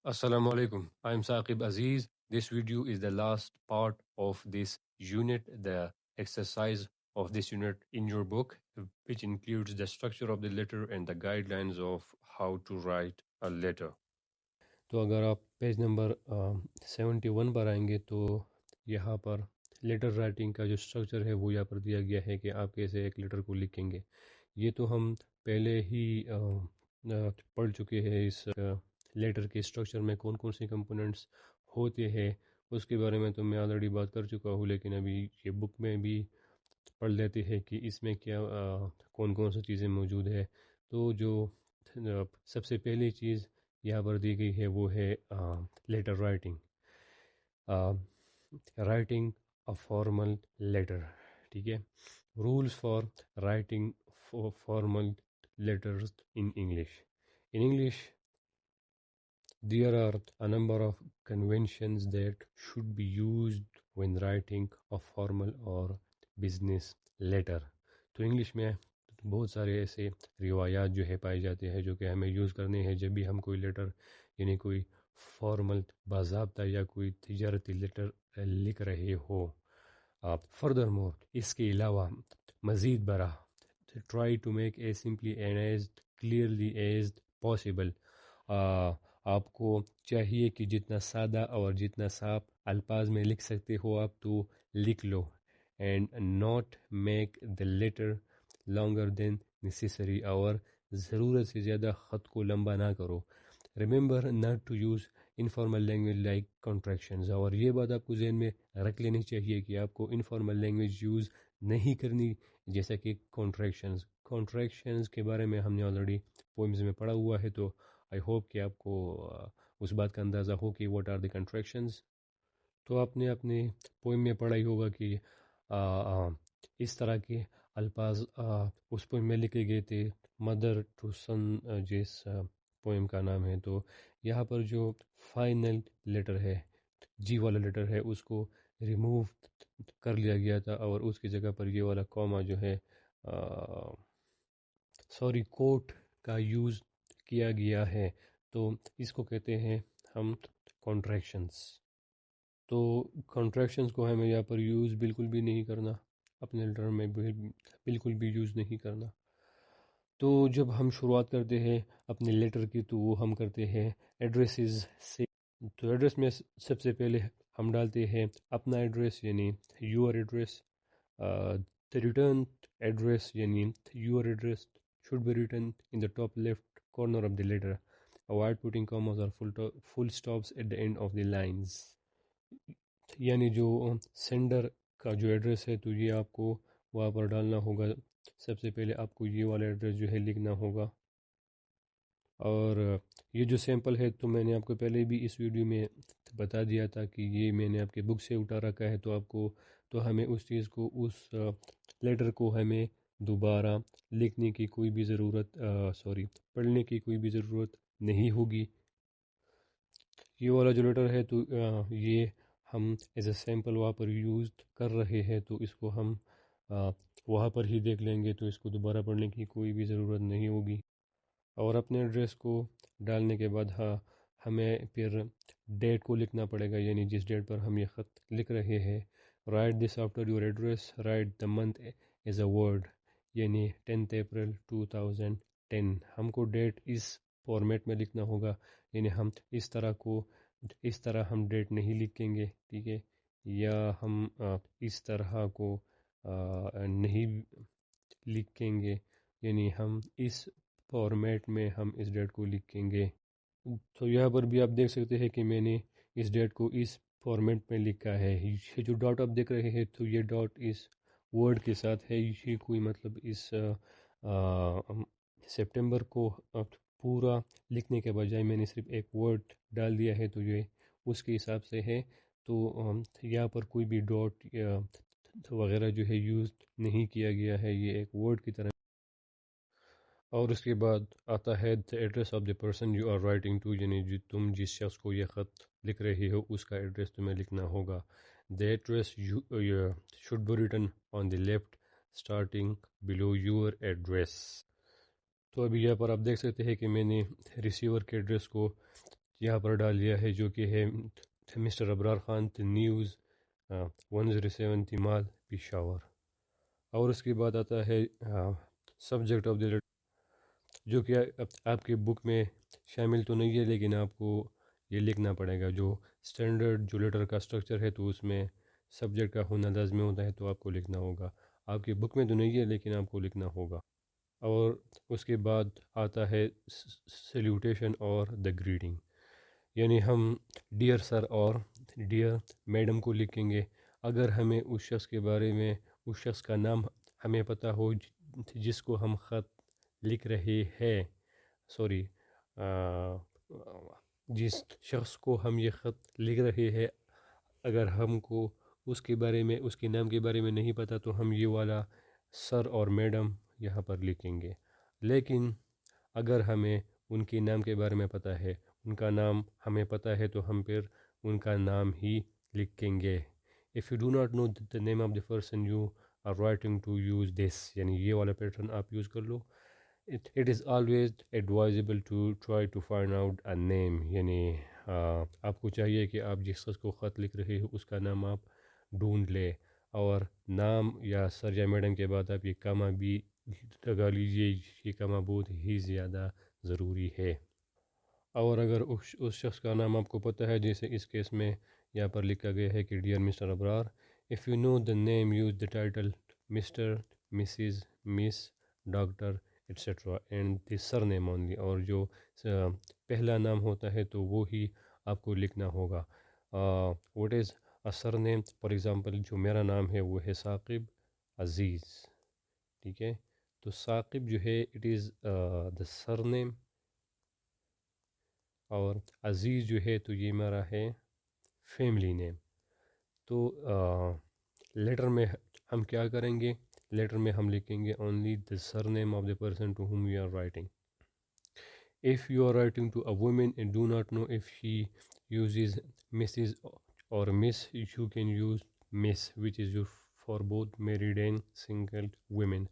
Assalamu alaikum. I'm Saqib Aziz. This video is the last part of this unit, the exercise of this unit in your book, which includes the structure of the letter and the guidelines of how to write a letter. تو اگر آپ page number 71 پر آئیں گے تو یہاں پر letter writing کا جو structure ہے وہ یہاں پر دیا گیا ہے کہ آپ کیسے ایک لیٹر کو لکھیں گے. یہ تو ہم پہلے ہی پڑھ چکے ہیں. اس لیٹر کے اسٹرکچر میں کون کون سی کمپوننٹس ہوتے ہیں اس کے بارے میں تو میں آلریڈی بات کر چکا ہوں، لیکن ابھی یہ بک میں بھی پڑھ لیتے ہیں کہ اس میں کیا کون کون سی چیزیں موجود ہے. تو جو سب سے پہلی چیز یہاں پر دی گئی ہے وہ ہے letter writing. Writing a formal letter. ٹھیک ہے. Rules for writing formal letters in English. In English, there are a number of conventions that should be used when writing a formal or business letter. تو English میں بہت سارے ایسے روایات جو ہے پائے جاتے ہیں جو کہ ہمیں یوز کرنے ہیں جب بھی ہم کوئی لیٹر یعنی کوئی فارمل باضابطہ یا کوئی تجارتی لیٹر لکھ رہے ہو. فردر مور، اس کے علاوہ مزید برآں try to make as simply and as clearly as possible. آپ کو چاہیے کہ جتنا سادہ اور جتنا صاف الفاظ میں لکھ سکتے ہو آپ تو لکھ لو. And not make the letter longer than necessary, اور ضرورت سے زیادہ خط کو لمبا نہ کرو. Remember not to use informal language like contractions, اور یہ بات آپ کو ذہن میں رکھ لینی چاہیے کہ آپ کو انفارمل لینگویج یوز نہیں کرنی جیسا کہ کانٹریکشنز کے بارے میں ہم نے آلریڈی پوئمز میں پڑھا ہوا ہے. تو آئی ہوپ کہ آپ کو اس بات کا اندازہ ہو کہ واٹ آر دی کنٹریکشنز. تو آپ نے اپنے پوئم میں پڑھا ہی ہوگا کہ اس طرح کے الفاظ اس پوئم میں لکھے گئے تھے. مدر ٹو سن جس پوئم کا نام ہے. تو یہاں پر جو فائنل لیٹر ہے، جی والا لیٹر ہے، اس کو ریموو کر لیا گیا تھا اور اس کی جگہ پر یہ والا کوما جو ہے کوٹ کا یوز کیا گیا ہے. تو اس کو کہتے ہیں ہم کانٹریکشنز. تو کانٹریکشنز کو ہمیں یہاں پر یوز بالکل بھی نہیں کرنا، اپنے لیٹر میں بالکل بھی یوز نہیں کرنا. تو جب ہم شروعات کرتے ہیں اپنے لیٹر کی تو وہ ہم کرتے ہیں ایڈریسز سے. تو ایڈریس میں سب سے پہلے ہم ڈالتے ہیں اپنا ایڈریس یعنی your address. the return address یعنی your address should be written in the top left corner of the letter. Avoid putting commas or full stops at the end of the lines. یعنی جو sender کا جو address ہے تو یہ آپ کو وہاں پر ڈالنا ہوگا. سب سے پہلے آپ کو یہ والا ایڈریس جو ہے لکھنا ہوگا. اور یہ جو سیمپل ہے تو میں نے آپ کو پہلے بھی اس ویڈیو میں بتا دیا تھا کہ یہ میں نے آپ کے بک سے اٹھا رکھا ہے. تو آپ کو تو ہمیں اس چیز کو اس لیٹر کو ہمیں دوبارہ لکھنے کی کوئی بھی ضرورت پڑھنے کی کوئی بھی ضرورت نہیں ہوگی. یہ والا جو لیٹر ہے تو یہ ہم ایز اے سیمپل وہاں پر یوز کر رہے ہیں تو اس کو ہم وہاں پر ہی دیکھ لیں گے. تو اس کو دوبارہ پڑھنے کی کوئی بھی ضرورت نہیں ہوگی. اور اپنے ایڈریس کو ڈالنے کے بعد ہمیں پھر ڈیٹ کو لکھنا پڑے گا، یعنی جس ڈیٹ پر ہم یہ خط لکھ رہے ہیں. Right this after your address. Right the month as a word, یعنی 10 اپریل 2010. ہم کو ڈیٹ اس فارمیٹ میں لکھنا ہوگا، یعنی ہم اس طرح ہم ڈیٹ نہیں لکھیں گے. ٹھیک ہے. یا ہم اس طرح کو نہیں لکھیں گے، یعنی ہم اس فارمیٹ میں ہم اس ڈیٹ کو لکھیں گے. تو یہاں پر بھی آپ دیکھ سکتے ہیں کہ میں نے اس ڈیٹ کو اس فارمیٹ میں لکھا ہے. یہ جو ڈاٹ آپ دیکھ رہے ہیں تو یہ ڈاٹ اس ورڈ کے ساتھ ہے. یہ کوئی مطلب اس سپٹمبر کو پورا لکھنے کے بجائے میں نے صرف ایک ورڈ ڈال دیا ہے تو یہ اس کے حساب سے ہے. تو یہاں پر کوئی بھی ڈاٹ وغیرہ جو ہے یوز نہیں کیا گیا ہے، یہ ایک ورڈ کی طرح. اور اس کے بعد آتا ہے the address of the person you are writing to، یعنی تم جس شخص کو یہ خط لکھ رہے ہو اس کا ایڈریس تمہیں لکھنا ہوگا. the address should be written on the left starting below your address. تو ابھی یہاں پر آپ دیکھ سکتے ہیں کہ میں نے ریسیور کے ایڈریس کو یہاں پر ڈال دیا ہے جو کہ ہے مسٹر ابرار خان نیوز 107 تیمال پشاور. اور اس کے بعد آتا ہے سبجیکٹ آف دا لیٹر، جو کہ آپ کے بک میں شامل تو نہیں ہے، لیکن آپ کو یہ لکھنا پڑے گا. جو اسٹینڈرڈ جو لیٹر کا اسٹرکچر ہے تو اس میں سبجیکٹ کا ہونا لازمی ہوتا ہے، تو آپ کو لکھنا ہوگا. آپ کے بک میں تو نہیں ہے لیکن آپ کو لکھنا ہوگا. اور اس کے بعد آتا ہے سیلیوٹیشن اور دا گریٹنگ، یعنی ہم ڈیئر سر اور ڈیئر میڈم کو لکھیں گے. اگر ہمیں اس شخص کے بارے میں، اس شخص کا نام ہمیں پتہ ہو جس کو ہم خط لکھ رہے ہیں، سوری، جس شخص کو ہم یہ خط لکھ رہے ہیں، اگر ہم کو اس کے بارے میں، اس کے نام کے بارے میں نہیں پتہ، تو ہم یہ والا سر اور میڈم یہاں پر لکھیں گے. لیکن اگر ہمیں ان کے نام کے بارے میں پتہ ہے، ان کا نام ہمیں پتہ ہے، تو ہم پھر ان کا نام ہی لکھیں گے. If you do not know the name of the person you are writing to, use this، یعنی یہ والا پیٹرن آپ یوز کر لو. It is always advisable to try to find out a name، یعنی آپ کو چاہیے کہ آپ جس شخص کو خط لکھ رہے ہو اس کا نام آپ ڈھونڈ لیں، اور نام یا سر یا میڈم کے بعد آپ یہ کامہ بھی لگا لیجیے. یہ کامہ بہت ہی زیادہ ضروری ہے. اور اگر اس شخص کا نام آپ کو پتہ ہے، جیسے اس کیس میں یہاں پر لکھا گیا ہے کہ dear mister Abrar, if you know the name use the title mister, missus, miss, doctor etcetera and the surname only. اور جو پہلا نام ہوتا ہے تو وہ ہی آپ کو لکھنا ہوگا. What is a sir name? For example جو میرا نام ہے وہ ہے ثاقب عزیز، ٹھیک ہے. تو ثاقب جو ہے اٹ از دا سر نیم، اور عزیز جو ہے تو یہ میرا ہے فیملی نیم. تو لیٹر میں ہم کیا کریں گے؟ لیٹر میں ہم لکھیں گے only the surname of the person to whom you are writing. If you are writing to a woman and do not know if she uses Mrs. or Miss, you can use Miss, which is used for both married and single women.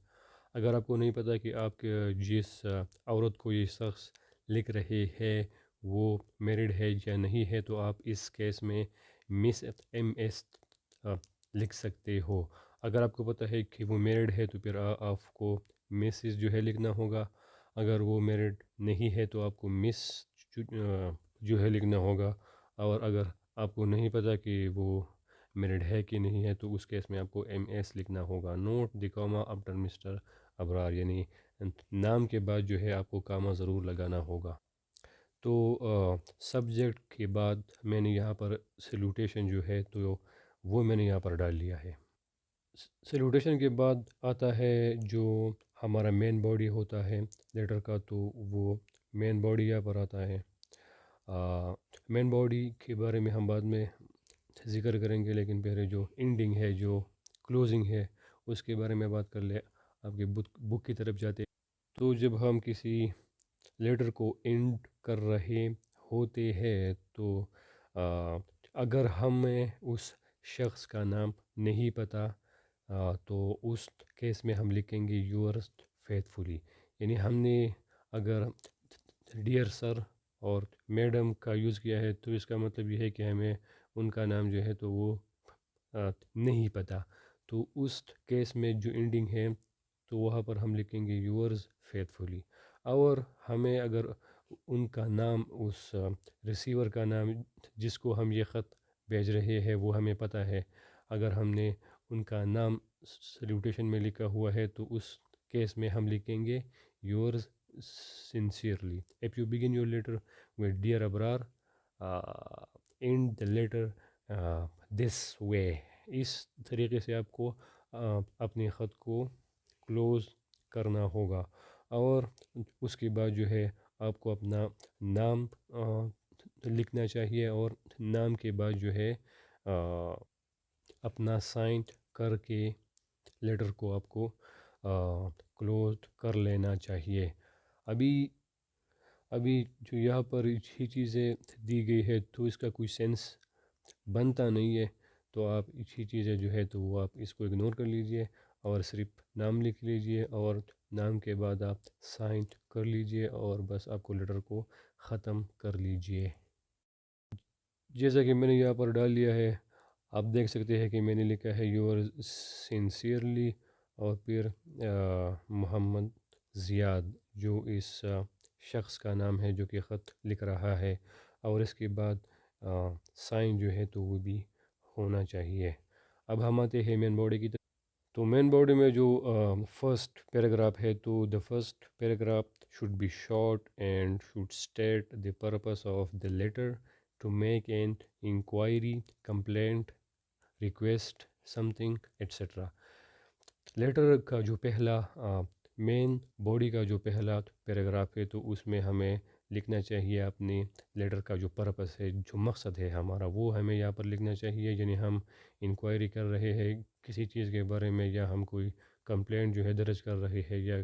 اگر آپ کو نہیں پتہ کہ آپ کے جس عورت کو یہ شخص لکھ رہے ہے وہ میرڈ ہے یا نہیں ہے، تو آپ اس کیس میں مس ایم ایس لکھ سکتے ہو. اگر آپ کو پتہ ہے کہ وہ میرڈ ہے تو پھر آپ کو مسز جو ہے لکھنا ہوگا. اگر وہ میرڈ نہیں ہے تو آپ کو مس جو ہے لکھنا ہوگا. اور اگر آپ کو نہیں پتہ کہ وہ میرڈ ہے کہ نہیں ہے تو اس کیس میں آپ کو ایم ایس لکھنا ہوگا. نوٹ دی کاما آفٹر مسٹر ابرار، یعنی نام کے بعد جو ہے آپ کو کاما ضرور لگانا ہوگا. تو سبجیکٹ کے بعد میں نے یہاں پر سیلوٹیشن جو ہے تو وہ میں نے یہاں پر ڈال لیا ہے. سیلوٹیشن کے بعد آتا ہے جو ہمارا مین باڈی ہوتا ہے لیٹر کا، تو وہ مین باڈی یہاں پر آتا ہے. مین باڈی کے بارے میں ہم بعد میں ذکر کریں گے، لیکن پہلے جو اینڈنگ ہے، جو کلوزنگ ہے، اس کے بارے میں بات کر لیں. آپ کے بک کی طرف جاتے تو جب ہم کسی لیٹر کو اینڈ کر رہے ہوتے ہیں تو اگر ہمیں اس شخص کا نام نہیں پتہ تو اس کیس میں ہم لکھیں گے یورس فیتھفلی. یعنی ہم نے اگر ڈیئر سر اور میڈم کا یوز کیا ہے تو اس کا مطلب یہ ہے کہ ہمیں ان کا نام جو ہے تو وہ نہیں پتہ. تو اس کیس میں جو اینڈنگ ہے تو وہاں پر ہم لکھیں گے یورز فیتھفلی. اور ہمیں اگر ان کا نام، اس ریسیور کا نام جس کو ہم یہ خط بھیج رہے ہیں وہ ہمیں پتہ ہے، اگر ہم نے ان کا نام سیلوٹیشن میں لکھا ہوا ہے تو اس کیس میں ہم لکھیں گے yours sincerely. If you begin your letter with dear Abrar, end the letter this way. اس طریقے سے آپ کو اپنے خط کو کلوز کرنا ہوگا. اور اس کے بعد جو ہے آپ کو اپنا نام لکھنا چاہیے، اور نام کے بعد جو ہے اپنا سائن کر کے لیٹر کو آپ کو کلوز کر لینا چاہیے. ابھی جو یہاں پر یہ چیزیں دی گئی ہے تو اس کا کوئی سینس بنتا نہیں ہے، تو آپ اچھی چیزیں جو ہے تو وہ آپ اس کو اگنور کر لیجئے اور صرف نام لکھ لیجئے، اور نام کے بعد آپ سائن کر لیجئے، اور بس آپ کو لیٹر کو ختم کر لیجئے. جیسا کہ میں نے یہاں پر ڈال لیا ہے، آپ دیکھ سکتے ہیں کہ میں نے لکھا ہے یور سنسیئرلی، اور پھر محمد زیاد، جو اس شخص کا نام ہے جو کہ خط لکھ رہا ہے، اور اس کے بعد سائن جو ہے تو وہ بھی ہونا چاہیے۔ اب ہم آتے ہیں مین باڈی کی طرف۔ تو مین باڈی میں جو فرسٹ پیراگراف ہے، تو the first paragraph should be short and should state the purpose of the letter: to make an inquiry, complaint, request something, etc. Letter کا جو پہلا مین باڈی کا جو پہلا پیراگراف ہے، تو اس میں ہمیں لکھنا چاہیے اپنے لیٹر کا جو پرپس ہے، جو مقصد ہے ہمارا، وہ ہمیں یہاں پر لکھنا چاہیے۔ یعنی ہم انکوائری کر رہے ہیں کسی چیز کے بارے میں، یا ہم کوئی کمپلینٹ جو ہے درج کر رہے ہیں، یا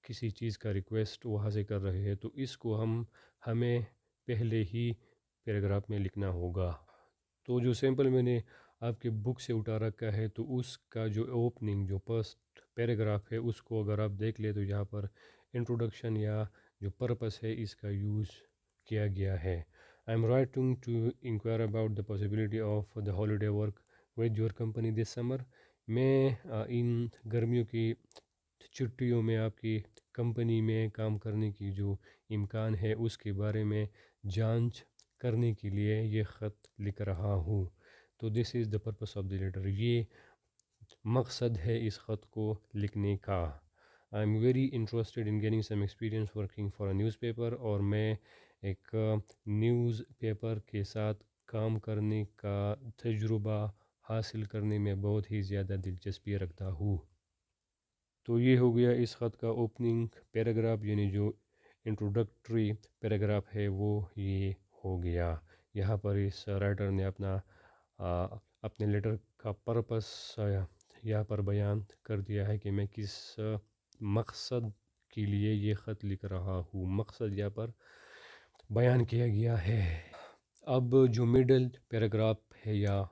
کسی چیز کا ریکویسٹ وہاں سے کر رہے ہیں، تو اس کو ہمیں پہلے ہی پیراگراف میں لکھنا ہوگا۔ تو جو سیمپل میں نے آپ کے بک سے اٹھا رکھا ہے، تو اس کا جو اوپننگ جو فرسٹ پیراگراف ہے، اس کو اگر آپ دیکھ لیں تو یہاں پر انٹروڈکشن یا جو پرپس ہے اس کا یوز کیا گیا ہے۔ I am writing to enquire about the possibility of the holiday work with your company this summer. میں ان گرمیوں کی چھٹیوں میں آپ کی کمپنی میں کام کرنے کی جو امکان ہے اس کے بارے میں جانچ کرنے کے لیے یہ خط لکھ رہا ہوں۔ تو this is the purpose of the letter, یہ مقصد ہے اس خط کو لکھنے کا۔ I am very interested in gaining some experience working for a newspaper, اور میں ایک نیوز پیپر کے ساتھ کام کرنے کا تجربہ حاصل کرنے میں بہت ہی زیادہ دلچسپی رکھتا ہوں۔ تو یہ ہو گیا اس خط کا اوپننگ پیراگراف، یعنی جو انٹروڈکٹری پیراگراف ہے وہ یہ ہو گیا۔ یہاں پر اس رائٹر نے اپنے لیٹر کا پرپس یہاں پر بیان کر دیا ہے کہ میں کس مقصد کے لیے یہ خط لکھ رہا ہوں، مقصد یہاں پر بیان کیا گیا ہے۔ اب جو مڈل پیراگراف ہے یا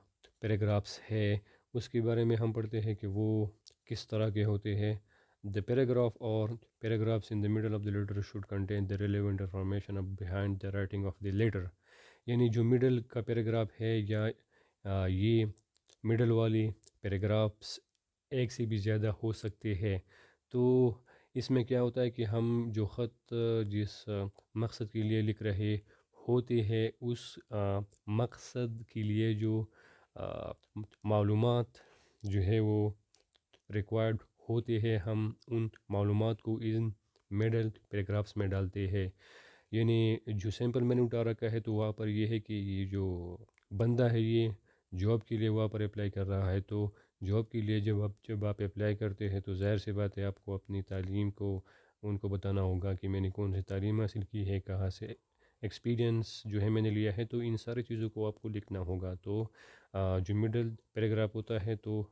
پیراگرافس ہے، اس کے بارے میں ہم پڑھتے ہیں کہ وہ کس طرح کے ہوتے ہیں۔ The paragraph or paragraphs in the middle of the letter should contain the relevant information behind the writing of the letter۔ یعنی جو مڈل کا پیراگراف ہے یا یہ مڈل والی پیراگرافس ایک سے بھی زیادہ ہو سکتے ہیں۔ تو اس میں کیا ہوتا ہے کہ ہم جو خط جس مقصد کے لیے لکھ رہے ہوتے ہیں، اس مقصد کے لیے جو معلومات جو ہے وہ ریکوائرڈ ہوتے ہیں، ہم ان معلومات کو ان مڈل پیراگرافس میں ڈالتے ہیں۔ یعنی جو سیمپل میں نے اٹھا رکھا ہے، تو وہاں پر یہ ہے کہ یہ جو بندہ ہے یہ جاب کے لیے وہاں پر اپلائی کر رہا ہے۔ تو جاب کے لیے جب آپ اپلائی کرتے ہیں تو ظاہر سی بات ہے آپ کو اپنی تعلیم کو ان کو بتانا ہوگا کہ میں نے کون سی تعلیم حاصل کی ہے، کہاں سے ایکسپیرینس جو ہے میں نے لیا ہے، تو ان ساری چیزوں کو آپ کو لکھنا ہوگا۔ تو جو مڈل پیراگراف ہوتا ہے تو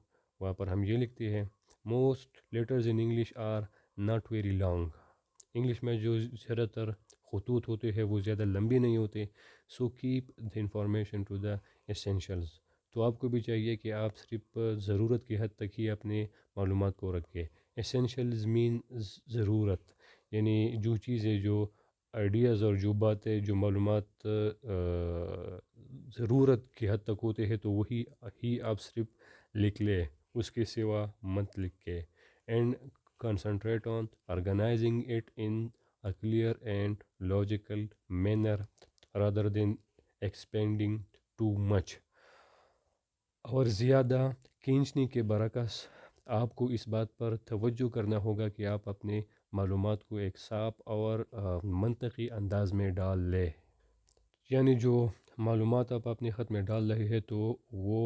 وہاں پر ہم یہ لکھتے ہیں: most letters in English are not very long. English میں جو زیادہ تر خطوط ہوتے ہیں وہ زیادہ لمبی نہیں ہوتے۔ So keep the information to the essentials. تو آپ کو بھی چاہیے کہ آپ صرف ضرورت کی حد تک ہی اپنے معلومات کو رکھیں۔ ایسینشلز مین ضرورت، یعنی جو چیزیں، جو آئیڈیاز اور جو باتیں، جو معلومات ضرورت کی حد تک ہوتے ہیں تو وہی ہی آپ صرف لکھ لیں، اس کے سوا مت لکھیں۔ And concentrate on organising it in a clear and logical manner rather than expanding too much۔ اور زیادہ کھینچنے کے برعکس آپ کو اس بات پر توجہ کرنا ہوگا کہ آپ اپنے معلومات کو ایک صاف اور منطقی انداز میں ڈال لیں۔ یعنی جو معلومات آپ اپنے خط میں ڈال رہے ہیں تو وہ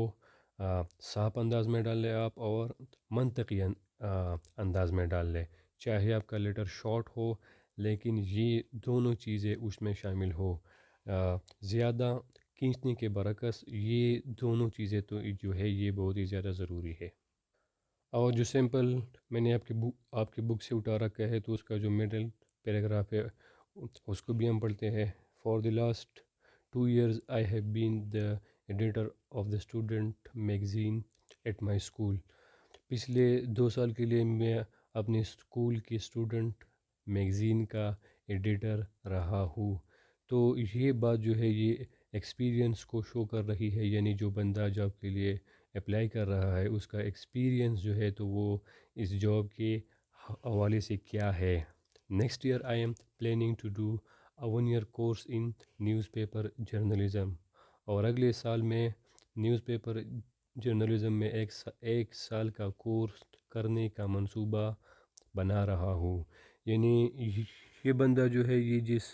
صاف انداز میں ڈال لیں آپ، اور منطقی انداز میں ڈال لیں۔ چاہے آپ کا لیٹر شارٹ ہو، لیکن یہ دونوں چیزیں اس میں شامل ہو۔ زیادہ کھینچنے کے برعکس یہ دونوں چیزیں تو جو ہے یہ بہت ہی زیادہ ضروری ہے۔ اور جو سیمپل میں نے آپ کے بک سے اٹھا رکھا ہے، تو اس کا جو مڈل پیراگراف ہے اس کو بھی ہم پڑھتے ہیں۔ For the last 2 years I have been the editor of the student magazine at my school. پچھلے 2 سال کے لیے میں اپنے اسکول کی اسٹوڈنٹ میگزین کا ایڈیٹر رہا ہوں۔ تو یہ بات جو ہے یہ ایکسپیرینس کو شو کر رہی ہے، یعنی جو بندہ جاب کے لیے اپلائی کر رہا ہے اس کا ایکسپیرینس جو ہے تو وہ اس جاب کے حوالے سے کیا ہے۔ Next year I am planning to do a 1 year course in newspaper journalism, اور اگلے سال میں نیوز پیپر جرنلزم میں ایک سال کا کورس کرنے کا منصوبہ بنا رہا ہوں۔ یعنی یہ بندہ جو ہے یہ جس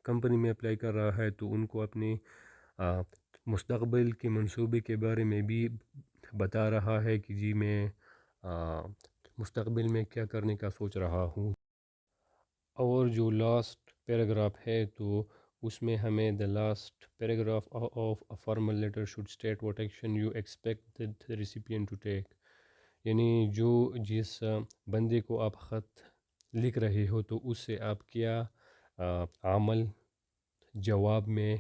کمپنی میں اپلائی کر رہا ہے تو ان کو اپنے مستقبل کے منصوبے کے بارے میں بھی بتا رہا ہے کہ جی میں مستقبل میں کیا کرنے کا سوچ رہا ہوں۔ اور جو لاسٹ پیراگراف ہے تو اس میں ہمیں the last paragraph of a formal letter should state what action you expect the recipient to take، یعنی جس بندے کو آپ خط لکھ رہے ہو تو اس سے آپ کیا عمل جواب میں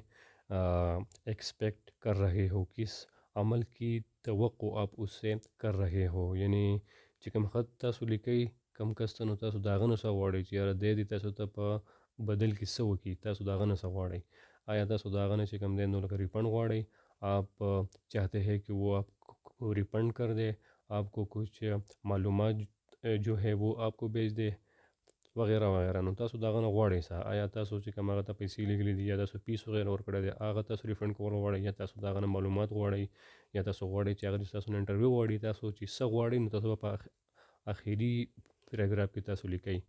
ایکسپیکٹ کر رہے ہو، کس عمل کی توقع آپ اس سے کر رہے ہو۔ یعنی چې کوم خط تاسو لیکئ، کم کس ته نو تاسو د هغه نه څه غواړئ چې یاره دی دې تاسو ته په بدل کې څه وکړي، تاسو د هغه نه څه غواړئ؟ آیا تاسو د هغه نه چې کوم دی نو لکه ریفنڈ غواړئ؟ آپ چاہتے ہیں کہ وہ آپ کو ریفنڈ کر دے، آپ کو کچھ معلومات جو ہے وہ آپ کو بھیج دے وغیرہ وغیرہ، نو تاسو د هغه نه غواړئ څه؟ آیا تاسو چې کوم هغه ته پیسې لیږلي دي یا تاسو فیس وغیرہ ورکړی دی هغه تاسو ریفنډ کول غواړئ، یا تاسو د هغه نه معلومات غواړئ، یا تاسو غواړئ چې هغه دې تاسو نه انټرویو غواړي، تاسو چې څه غواړئ نو تاسو په آخری پیراگراف کی تاسو لکھئی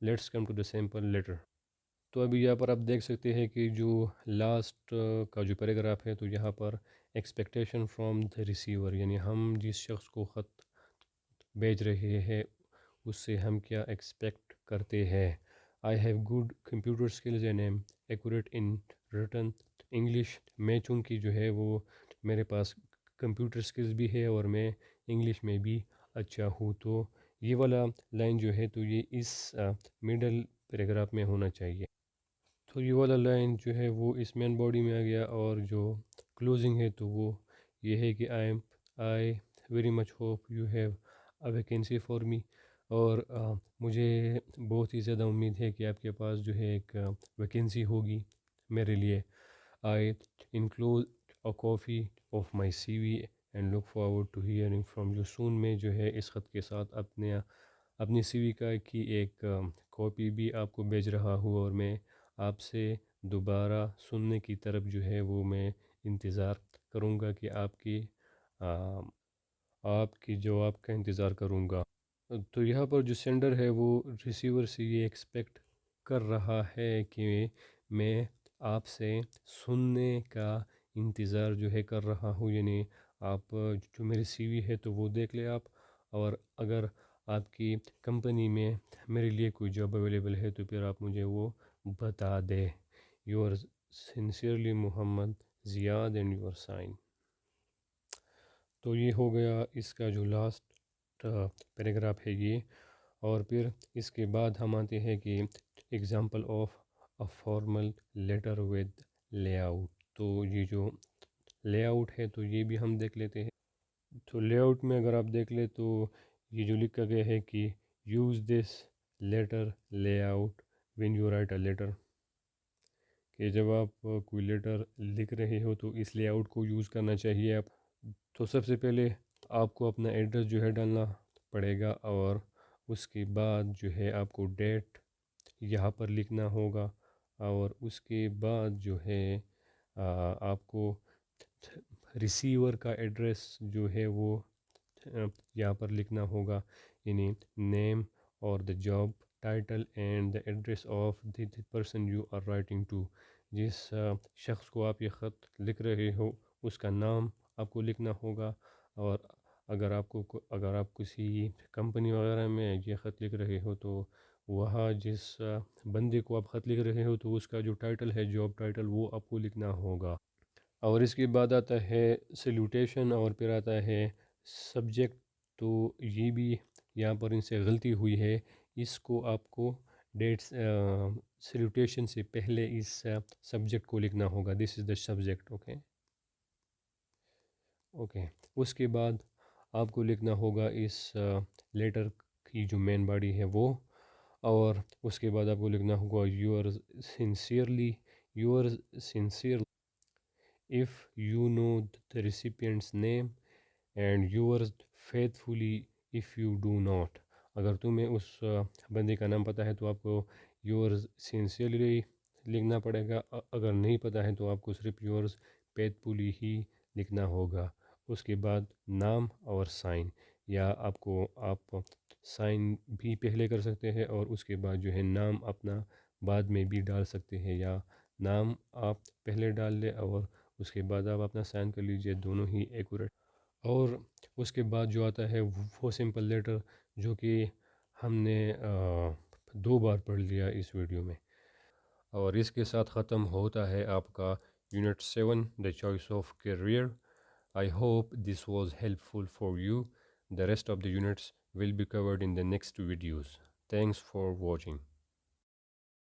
let's come to the sample letter. تو ابھی یہاں پر آپ دیکھ سکتے ہیں کہ جو لاسٹ کا جو پیراگراف ہے تو یہاں پر ایکسپیکٹیشن فرام دا ریسیور، یعنی ہم جس شخص کو خط بھیج رہے ہیں اس سے ہم کیا ایکسپیکٹ کرتے ہیں۔ I have good computer skills and am accurate in written English, میں چونکہ جو ہے وہ میرے پاس کمپیوٹر اسکلز بھی ہے اور میں انگلش میں بھی اچھا ہوں، تو یہ والا لائن جو ہے تو یہ اس مڈل پیراگراف میں ہونا چاہیے۔ تو یہ والا لائن جو ہے وہ اس مین باڈی میں آ گیا، اور جو کلوزنگ ہے تو وہ یہ ہے کہ I very much hope you have a vacancy for me, اور مجھے بہت ہی زیادہ امید ہے کہ آپ کے پاس جو ہے ایک ویکینسی ہوگی میرے لیے۔ I enclose a copy of my C V and look forward to hearing from you soon, میں جو ہے اس خط کے ساتھ اپنی سی وی کی ایک کاپی بھی آپ کو بھیج رہا ہوں، اور میں آپ سے دوبارہ سننے کی طرف جو ہے وہ میں انتظار کروں گا کہ آپ کی جواب کا انتظار کروں گا۔ تو یہاں پر جو سینڈر ہے وہ ریسیور سے یہ ایکسپیکٹ کر رہا ہے کہ میں آپ سے سننے کا انتظار جو ہے کر رہا ہوں، یعنی آپ جو میری سی وی ہے تو وہ دیکھ لیں آپ، اور اگر آپ کی کمپنی میں میرے لیے کوئی جاب اویلیبل ہے تو پھر آپ مجھے وہ بتا دیں۔ یور سنسیئرلی محمد زیاد اینڈ یور سائن۔ تو یہ ہو گیا اس کا جو لاسٹ پیراگراف ہے یہ، اور پھر اس کے بعد ہم آتے ہیں کہ example of a formal letter with layout, تو یہ جو لے آؤٹ ہے تو یہ بھی ہم دیکھ لیتے ہیں۔ تو لے آؤٹ میں اگر آپ دیکھ لیں تو یہ جو لکھا گیا ہے کہ use this letter layout when you write a letter, کہ جب آپ کوئی لیٹر لکھ رہے ہو تو اس لے آؤٹ کو یوز کرنا چاہیے آپ۔ تو سب سے پہلے آپ کو اپنا ایڈریس جو ہے ڈالنا پڑے گا، اور اس کے بعد جو ہے آپ کو ڈیٹ یہاں پر لکھنا ہوگا، اور اس کے بعد جو ہے آپ کو ریسیور کا ایڈریس جو ہے وہ یہاں پر لکھنا ہوگا، یعنی نیم اور the job title and the address of the person you are writing to, جس شخص کو آپ یہ خط لکھ رہے ہو اس کا نام آپ کو لکھنا ہوگا، اور اگر آپ کسی کمپنی وغیرہ میں یہ خط لکھ رہے ہو تو وہاں جس بندے کو آپ خط لکھ رہے ہو تو اس کا جو ٹائٹل ہے جاب ٹائٹل وہ آپ کو لکھنا ہوگا۔ اور اس کے بعد آتا ہے سیلوٹیشن، اور پھر آتا ہے سبجیکٹ، تو یہ بھی یہاں پر ان سے غلطی ہوئی ہے، اس کو آپ کو ڈیٹس سیلوٹیشن سے پہلے اس سبجیکٹ کو لکھنا ہوگا، دس از دا سبجیکٹ، اوکے۔ اس کے بعد آپ کو لکھنا ہوگا اس لیٹر کی جو مین باڈی ہے وہ، اور اس کے بعد آپ کو لکھنا ہوگا your sincerely if you know the recipient's name and yours faithfully if you do not. اگر تمہیں اس بندے کا نام پتہ ہے تو آپ کو yours sincerely لکھنا پڑے گا، اگر نہیں پتہ ہے تو آپ کو صرف yours faithfully ہی لکھنا ہوگا. اس کے بعد نام اور سائن، یا آپ سائن بھی پہلے کر سکتے ہیں اور اس کے بعد جو ہے نام اپنا بعد میں بھی ڈال سکتے ہیں، یا نام آپ پہلے ڈال لیں اور اس کے بعد آپ اپنا سائن کر لیجئے، دونوں ہی ایکوریٹ. اور اس کے بعد جو آتا ہے وہ سمپل لیٹر، جو کہ ہم نے 2 بار پڑھ لیا اس ویڈیو میں. اور اس کے ساتھ ختم ہوتا ہے آپ کا unit 7 the choice of career. I hope this was helpful for you. The rest of the units will be covered in the next videos. Thanks for watching.